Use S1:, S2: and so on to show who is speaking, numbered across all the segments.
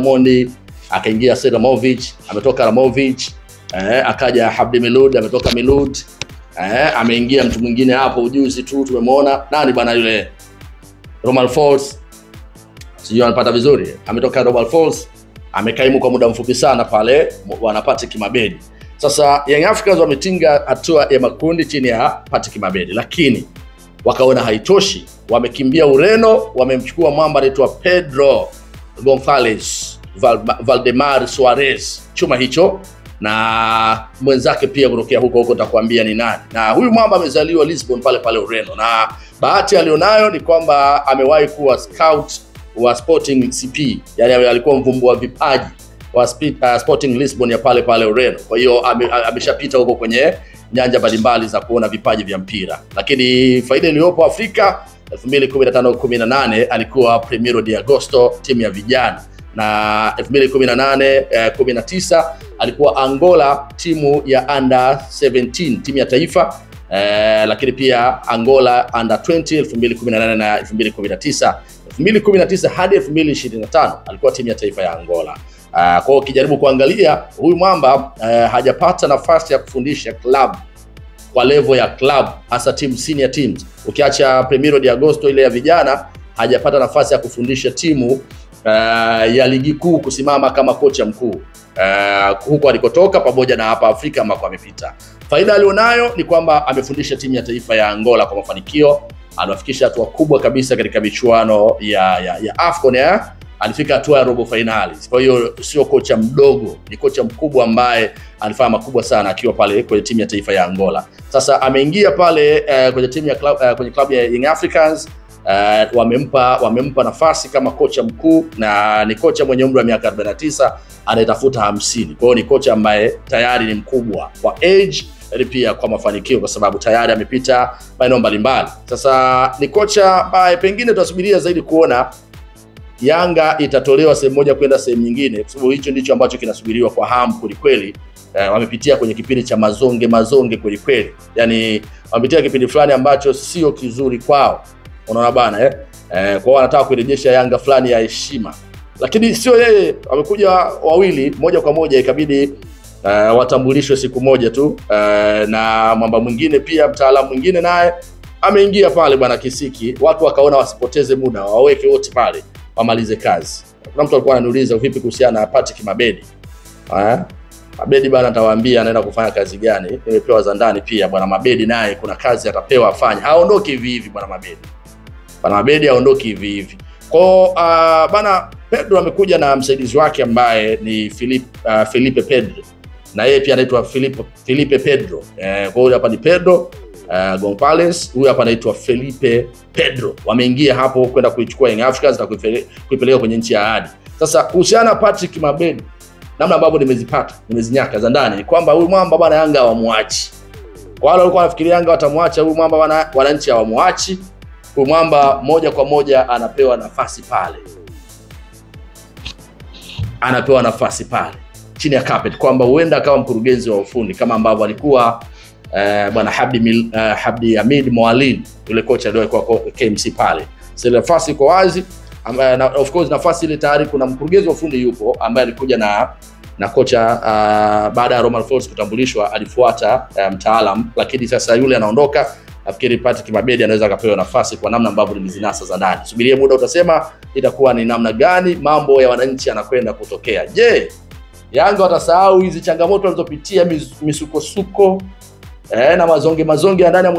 S1: Gamondi, akaingia Selamovic, ametoka Ramovic, akaja Habdi Milud, ametoka Milud, ameingia mtu mwingine hapo ujuzi tu tumemwona nani bwana yule Romain Folz, sio anapata vizuri, ametoka Romain Folz, amekaimu kwa muda mfupi sana pale wana Patrick Mabedi. Sasa Young Africans wametinga hatua ya makundi chini ya Patrick Mabedi, lakini wakaona haitoshi, wamekimbia Ureno, wamemchukua mwamba anaitwa Pedro Gonçalves Valdemar Suarez, chuma hicho, na mwenzake pia kutokea huko nitakwambia ni nani. Na huyu mwamba amezaliwa Lisbon pale Ureno, na bahati alionayo ni kwamba amewahi kuwa scout wa Sporting CP, yani alikuwa mvumbua vipaji wa Sporting Lisbon ya pale Ureno. Kwa hiyo ameshapita huko kwenye nyanja mbalimbali za kuona vipaji vya mpira. Lakini faida iliyopo Afrika 2015-18 alikuwa Primeiro de Agosto timu ya vijana, na 2018-19 alikuwa Angola timu ya under 17 timu ya taifa, lakini pia Angola under 20 2018 na 2019 hadi 2025 alikuwa timu ya taifa ya Angola. Kwa hiyo ukijaribu kuangalia huyu mwamba hajapata nafasi ya kufundisha club kwa level ya club, hasa team senior teams. Ukiacha Primeiro de Agosto ile ya vijana, hajapata nafasi ya kufundisha timu ya ligi kuu kusimama kama kocha mkuu huko alikotoka, pamoja na hapa Afrika ambako amepita. Faida alionayo ni kwamba amefundisha timu ya taifa ya Angola kwa mafanikio, anafikisha hatua kubwa kabisa katika michuano ya AFCON alifika hatua ya robo finali. Kwa hiyo sio kocha mdogo, ni kocha mkubwa ambaye alifanya makubwa sana akiwa pale kwenye timu ya taifa ya Angola. Sasa ameingia pale kwenye timu ya kwenye klabu ya Young Africans, wamempa nafasi kama kocha mkuu, na ni kocha mwenye umri wa miaka 49 anayetafuta 50. Kwa hiyo ni kocha ambaye tayari ni mkubwa kwa age, ili pia kwa mafanikio, kwa sababu tayari amepita maeneo mbalimbali. Sasa ni kocha ambaye pengine tutasubiria zaidi kuona Yanga itatolewa sehemu moja kwenda sehemu nyingine, kwa sababu hicho ndicho ambacho kinasubiriwa kwa hamu kweli. Wamepitia kwenye kipindi cha mazonge kweli. Yani wamepitia kipindi fulani ambacho sio kizuri kwao. Unaona bana kwa wanataka kurejesha Yanga fulani ya heshima. Lakini sio yeye, wamekuja wawili moja kwa moja, ikabidi watambulishwe siku moja tu, na mwamba mwingine pia, mtaalamu mwingine naye ameingia pale bwana Kisiki. Watu wakaona wasipoteze muda, waweke wote pale wamalize kazi. Kuna mtu alikuwa ananiuliza vipi kuhusiana na Patrick Mabedi. Mabedi bwana atawaambia anaenda kufanya kazi gani. Nimepewa za ndani pia bwana Mabedi naye kuna kazi atapewa afanye. Haondoki hivi bwana Mabedi. Bwana Mabedi haondoki hivi. Kwa bwana Pedro amekuja na msaidizi wake ambaye ni Felipe Pedro. Na yeye pia anaitwa Felipe Pedro. Kwa hiyo hapa ni Pedro Gonçalves, huyu hapa anaitwa Felipe Pedro. Wameingia hapo kwenda kuichukua Young Africans na kuipeleka kwenye nchi ya ahadi. Sasa kuhusiana Patrick Mabedi, namna ambavyo nimezinyaka za ndani, ni kwamba huyu mwamba bwana Yanga hawamwachi. Kwa wale walikuwa wanafikiria Yanga watamwacha huyu mwamba bwana, wananchi hawamwachi. Huyu mwamba moja kwa moja anapewa nafasi pale. Anapewa nafasi pale chini ya carpet, kwamba huenda akawa mkurugenzi wa ufundi kama ambavyo alikuwa bwana Habdi Hamid Mwalin, yule kocha ndio alikuwa KMC pale. Sasa nafasi iko wazi, na of course nafasi ile tayari kuna mkurugenzi wa ufundi yupo ambaye alikuja na kocha baada ya Romain Folz kutambulishwa, alifuata mtaalamu, lakini sasa yule anaondoka. Nafikiri Patrick Mabedi anaweza akapewa nafasi kwa namna ambavyo nimezinasa za ndani. Subirie muda utasema itakuwa ni namna gani mambo ya wananchi yanakwenda kutokea. Je, Yanga watasahau hizi changamoto walizopitia, misukosuko na mazonge ya ndani ya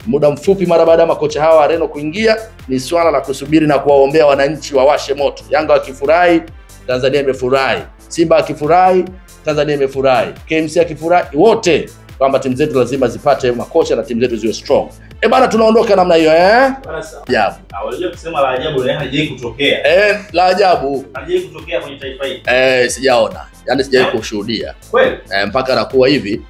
S1: muda mfupi mara baada ya makocha hawa wa Reno kuingia? Ni swala la kusubiri na kuwaombea wananchi wawashe moto. Yanga wakifurahi, Tanzania imefurahi. Simba akifurahi, Tanzania imefurahi. KMC akifurahi, wote kwamba timu zetu lazima zipate makocha na timu zetu ziwe strong. Bana, tunaondoka namna hiyo ajabu.
S2: Unajua kusema la ajabu leo haijawahi kutokea.
S1: La ajabu
S2: haijawahi kutokea kwenye taifa hili.
S1: Sijaona. Yaani sijawahi kushuhudia.
S2: Kweli?
S1: Mpaka nakuwa hivi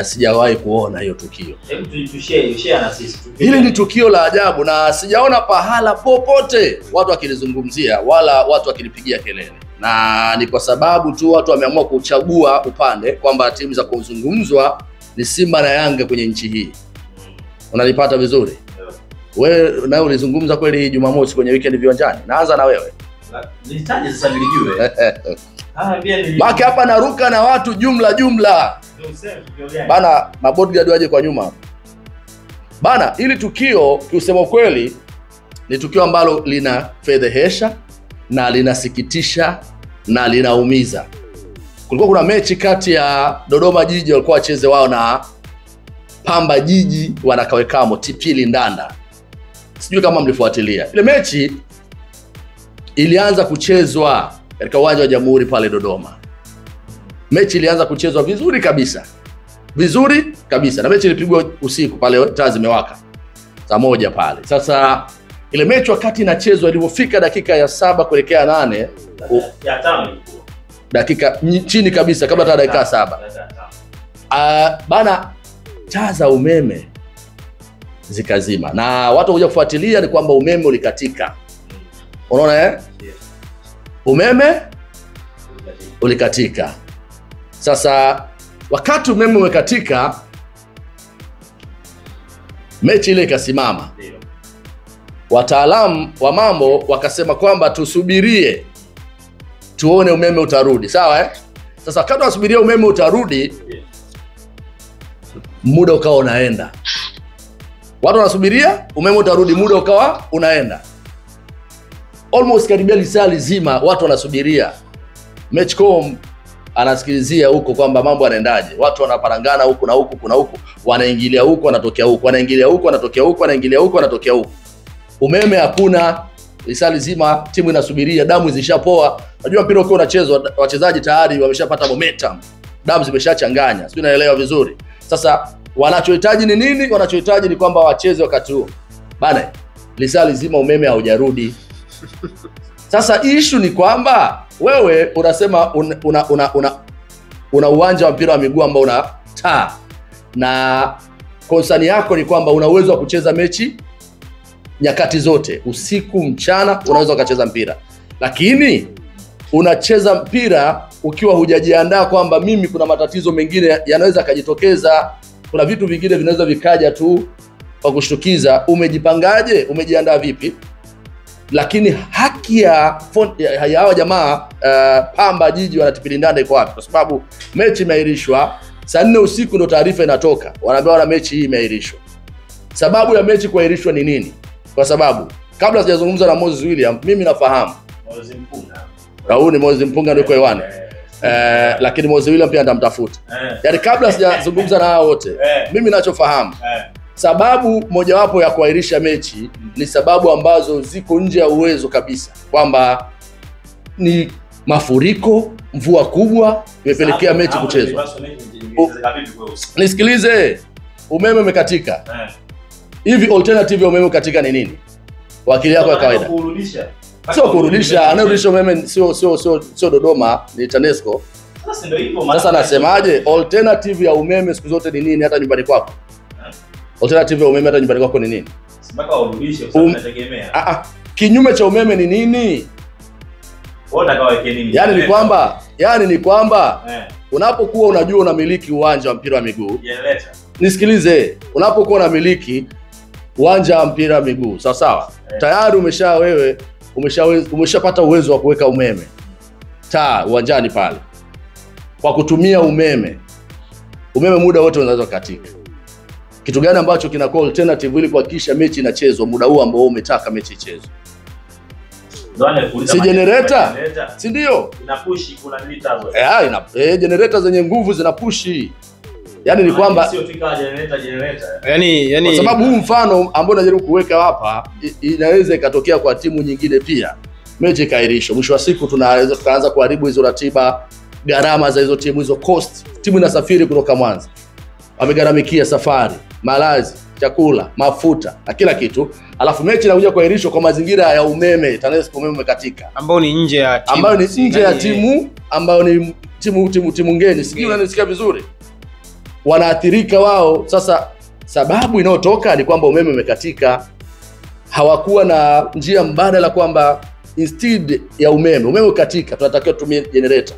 S1: sijawahi kuona hiyo tukio.
S2: Hebu tushare na sisi.
S1: Hili ni tukio la ajabu na sijaona pahala popote watu wakilizungumzia wala watu wakilipigia kelele. Na ni kwa sababu tu watu wameamua kuchagua upande kwamba timu za kuzungumzwa ni Simba na Yanga kwenye nchi hii. Unalipata vizuri? Wewe nawe ulizungumza kweli Jumamosi kwenye weekend viwanjani? Naanza na wewe.
S2: Nitaje sasa nilijue.
S1: Maki hapa naruka na watu jumla. Bana, mabodyguard waje kwa nyuma. Bana, ili tukio kiusema kweli ni tukio ambalo lina fedhehesha na linasikitisha na linaumiza. Kulikuwa kuna mechi kati ya Dodoma Jiji walikuwa wacheze wao na Pamba Jiji wanakawekamo TP Lindanda. Sijui kama mlifuatilia. Ile mechi ilianza kuchezwa katika uwanja wa Jamhuri pale Dodoma. Mechi ilianza kuchezwa vizuri kabisa. Na mechi ilipigwa usiku pale, taa zimewaka saa 1 pale. Sasa ile mechi wakati inachezwa, ilipofika dakika ya 7 kuelekea 8
S2: ya 5 ilikuwa
S1: dakika chini kabisa kabla hata dakika 7 bana, taa za umeme zikazima, na watu kuja kufuatilia ni kwamba umeme ulikatika. Unaona umeme ulikatika. Sasa wakati umeme umekatika, mechi ile ikasimama. Wataalamu wa mambo wakasema kwamba tusubirie tuone umeme utarudi. Sawa Sasa wakati wasubiria umeme utarudi, muda ukawa unaenda. Watu wanasubiria umeme utarudi, muda ukawa unaenda. Almost karibia lisaa lizima watu wanasubiria. Matchcom anasikilizia huko kwamba mambo yanaendaje. Watu wanaparangana huku na huku, kuna huku, wanaingilia huku, wanatokea huku, wanaingilia huku, wanatokea huku, wanaingilia huku, wanatokea huku. Umeme hakuna, lisaa lizima timu inasubiria, damu zishapoa. Unajua mpira ukiwa unachezwa, wachezaji tayari wameshapata momentum. Damu zimeshachanganya. Sio, naelewa vizuri. Sasa wanachohitaji ni nini? Wanachohitaji ni kwamba wacheze wakati huo. Bana, lisaa lizima umeme haujarudi. Sasa issue ni kwamba wewe unasema una uwanja wa mpira wa miguu ambao una taa, na concern yako ni kwamba una uwezo wa kucheza mechi nyakati zote, usiku mchana unaweza ukacheza mpira. Lakini unacheza mpira ukiwa hujajiandaa kwamba mimi kuna matatizo mengine yanaweza kujitokeza, kuna vitu vingine vinaweza vikaja tu kwa kushtukiza. Umejipangaje? Umejiandaa vipi? Lakini haki ya hawa jamaa Pamba Jiji wanatipili Lindanda iko wapi? Kwa sababu mechi imeahirishwa saa 4 usiku, ndo taarifa inatoka, wanaambia wana mechi hii imeahirishwa. Sababu ya mechi kuahirishwa ni nini? Kwa sababu kabla sijazungumza na Moses William, mimi nafahamu
S2: Moses Mpunga.
S1: Rauni Moses Mpunga ndio kwa hewani. Lakini Moses William pia ndamtafuta. Yaani kabla sijazungumza na hao wote, mimi ninachofahamu sababu mojawapo ya kuahirisha mechi ni sababu ambazo ziko nje ya uwezo kabisa, kwamba ni mafuriko, mvua kubwa imepelekea mechi kuchezwa. Nisikilize, umeme umekatika. Hivi alternative ya umeme katika ni nini? Wakili yako ya kawaida. Sio kurudisha, anarudisha umeme sio Dodoma, ni TANESCO.
S2: Sasa ndio hivyo.
S1: Sasa nasemaje, alternative ya umeme siku zote ni nini hata nyumbani kwako? Alternative ya umeme hata nyumbani kwako ni nini?
S2: Mpaka urudishe, kwa sababu unategemea.
S1: Kinyume cha umeme ni nini?
S2: Wewe unataka nini?
S1: Yaani ni kwamba unapokuwa unajua unamiliki uwanja wa mpira wa miguu.
S2: Generator.
S1: Nisikilize, unapokuwa unamiliki uwanja wa mpira wa miguu, sawa sawa? Tayari umeshapata uwezo wa kuweka umeme. Taa uwanjani pale. Kwa kutumia umeme muda wote unaweza kukatika. Kitu gani ambacho kinakuwa alternative ili kuhakikisha mechi inachezwa muda huu ambao umetaka mechi ichezwe? Si generator? Si ndio?
S2: Inapushi, kuna litazo.
S1: Generator zenye nguvu zinapushi. Yaani ni kwamba
S2: sio tika generator.
S1: Yaani kwa sababu huu mfano ambao najaribu kuweka hapa inaweza ikatokea kwa timu nyingine pia. Mechi kairishwa. Mwisho wa siku tunaweza tukaanza kuharibu hizo ratiba, gharama za hizo timu, hizo cost. Timu inasafiri kutoka Mwanza. Wamegaramikia safari, malazi, chakula, mafuta na kila kitu. Alafu mechi inakuja kuahirishwa kwa mazingira ya umeme, TANESCO umeme umekatika.
S3: Ambao ni nje ya timu.
S1: Ambao ni nje ya timu, ambao ni timu ngeni. Sijui unanisikia vizuri? Wanaathirika wao. Sasa sababu inayotoka ni kwamba umeme umekatika. Hawakuwa na njia mbadala kwamba instead ya umeme umekatika tunatakiwa tutumie generator.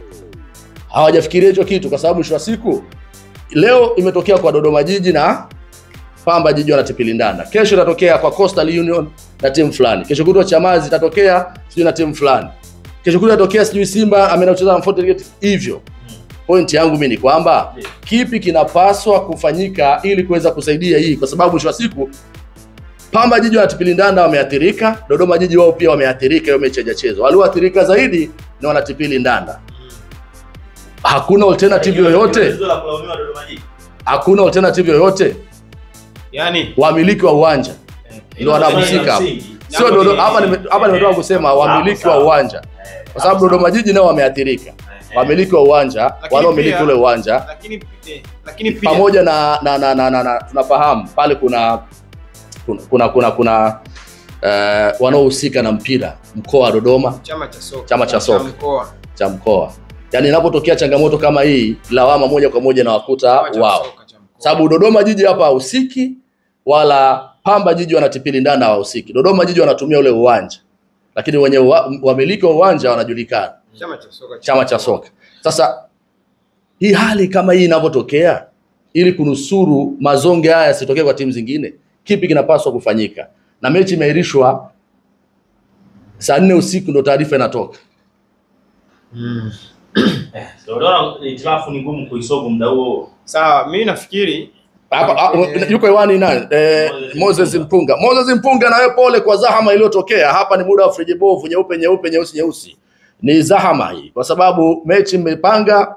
S1: Hawajafikiria hicho kitu, kwa sababu mwisho wa siku leo imetokea kwa Dodoma Jiji na Pamba Jiji wanatipili Lindanda. Kesho itatokea kwa Coastal Union na timu fulani. Kesho kutwa Chamazi itatokea sio na timu fulani. Kesho kule atokea sijui Simba amenacheza na Fountain Gate hivyo. Point yangu mimi ni kwamba kipi kinapaswa kufanyika ili kuweza kusaidia hii, kwa sababu mwisho wa siku Pamba Jiji na TP Ndanda wameathirika, Dodoma Jiji wao pia wameathirika hiyo mechi haijachezo. Walioathirika zaidi ni wana TP Ndanda. Hakuna alternative yoyote. Hakuna alternative yoyote.
S3: Yaani
S1: wamiliki wa uwanja ndio wanahusika. Sio Dodoma hapa nimetoka kusema wamiliki wa uwanja. Kwa sababu Dodoma Jiji nao wameathirika. Wamiliki wa uwanja, wanaomiliki ule uwanja. Lakini pia pamoja na tunafahamu pale kuna wanaohusika na mpira mkoa wa Dodoma, chama cha soka cha mkoa. Yaani inapotokea changamoto kama hii, lawama moja kwa moja na wakuta wao. Sababu Dodoma Jiji hapa hahusiki wala Pamba Jiji wana TP Ndanda hawahusiki. Dodoma Jiji wanatumia ule uwanja. Lakini wenye wamiliki wa uwanja wanajulikana. Chama cha soka. Sasa hii hali kama hii inapotokea, ili kunusuru mazonge haya yasitokee kwa timu zingine, kipi kinapaswa kufanyika? Na mechi imeahirishwa saa 4 usiku ndo taarifa inatoka.
S2: Ndio itilafu ni ngumu kuisolve muda huo.
S3: Sawa, mimi nafikiri
S1: hapa yuko hewani nani? Moses Mpunga. Moses Mpunga, na wewe pole kwa zahama iliyotokea. Hapa ni muda wa friji bovu, nyeupe nyeupe, nyeusi nyeusi. Ni zahama hii kwa sababu mechi mmepanga